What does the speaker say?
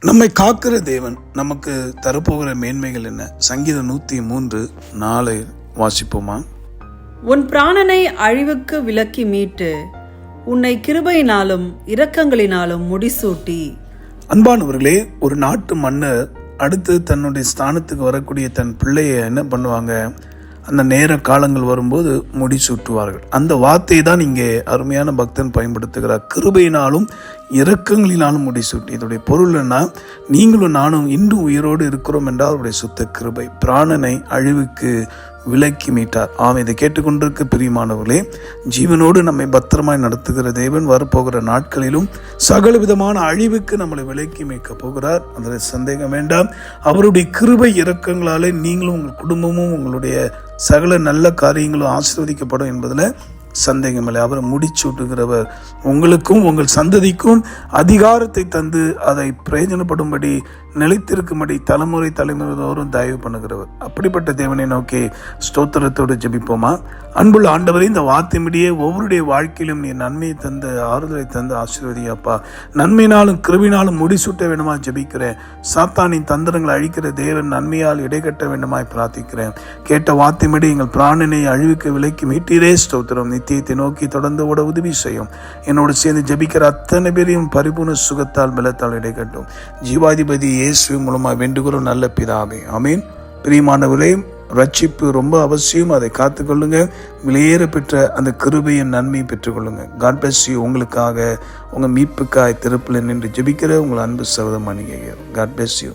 நம்மை காக்கிற தேவன் நமக்கு தரப்போகிற மேன்மைகள் என்ன? சங்கீதம் 103:4 வாசிப்போமா? உன் பிராணனை அழிவுக்கு விலக்கி மீட்டு உன்னை கிருபையினாலும் இரக்கங்களினாலும் முடிசூட்டி. அன்பானவர்களே, ஒரு நாட்டு மன்னர் அடுத்து தன்னுடைய ஸ்தானத்துக்கு வரக்கூடிய தன் பிள்ளைய என்ன பண்ணுவாங்க? அந்த நேர காலங்கள் வரும்போது முடிசூட்டுவார்கள். அந்த வார்த்தையை தான் இங்கே அருமையான பக்தன் பயன்படுத்துகிறார். கிருபையினாலும் இரக்கங்களினாலும் முடிசூட்டி. இதோடைய பொருள் என்ன? நீங்களும் நானும் இன்றும் உயிரோடு இருக்கிறோம் என்றால் அவருடைய சுத்த கிருபை. பிராணனை அழிவுக்கு விலக்கி மீட்டார். இதை கேட்டுக்கொண்டிருக்க பிரியமானவர்களே, ஜீவனோடு நம்மை பத்திரமாய் நடத்துகிற தேவன் வரப்போகிற நாட்களிலும் சகல விதமான அழிவுக்கு நம்மளை விலக்கி மீட்க போகிறார். அதில் சந்தேகம் வேண்டாம். அவருடைய கிருபை இரக்கங்களாலே நீங்களும் உங்கள் குடும்பமும் உங்களுடைய சகல நல்ல காரியங்களும் ஆசீர்வதிக்கப்படும் என்பதில் சந்தேகமில்லை. அவர் முடிச்சூட்டுகிறவர். உங்களுக்கும் உங்கள் சந்ததிக்கும் அதிகாரத்தை தந்து அதை பிரயோஜனப்படும்படி நிலைத்திருக்கும்படி தலைமுறை தோறும் தயவு பண்ணுகிறவர். அப்படிப்பட்ட தேவனை நோக்கி ஸ்தோத்திரத்தோடு ஜெபிப்போமா? அன்புள்ள ஆண்டவரே, இந்த வார்த்தையின்படியே ஒவ்வொருடைய வாழ்க்கையிலும் நீ நன்மையை தந்து ஆறுதலை தந்து ஆசீர்வதியப்பா. நன்மையினாலும் கிருபினாலும் முடிசூட்ட வேண்டுமா ஜெபிக்கிறேன். சாத்தானின் தந்திரங்களை அழிக்கிற தேவன் நன்மையால் இடைக்கட்ட வேண்டுமாய் பிரார்த்திக்கிறேன். கேட்ட வார்த்தையின்படி எங்கள் பிராணனை அழிவுக்கு விலக்கி மீட்டீரே ஸ்தோத்திரம். நித்தியத்தை நோக்கி தொடர்ந்து ஓட உதவி செய்யும். என்னோடு சேர்ந்து ஜெபிக்கிற அத்தனை பேரையும் பரிபூர்ண சுகத்தால் பலத்தால் இடைக்கட்டும். ஜீவாதிபதி இயேசு மூலமாக வேண்டுகிறோம் நல்ல பிதாவே, ஆமீன். பிரியமானவர்களே, ரட்சிப்பு ரொம்ப அவசியம். அதை காத்துக்கொள்ளுங்க. விலையேற பெற்ற அந்த கிருபையின் நன்மையை பெற்றுக்கொள்ளுங்க. God bless you. உங்களுக்காக உங்கள் மீட்புக்காய் திருப்பில் நின்று ஜெபிக்கிற உங்கள் அன்பு சகோதரன் மணிகேயர். God bless you.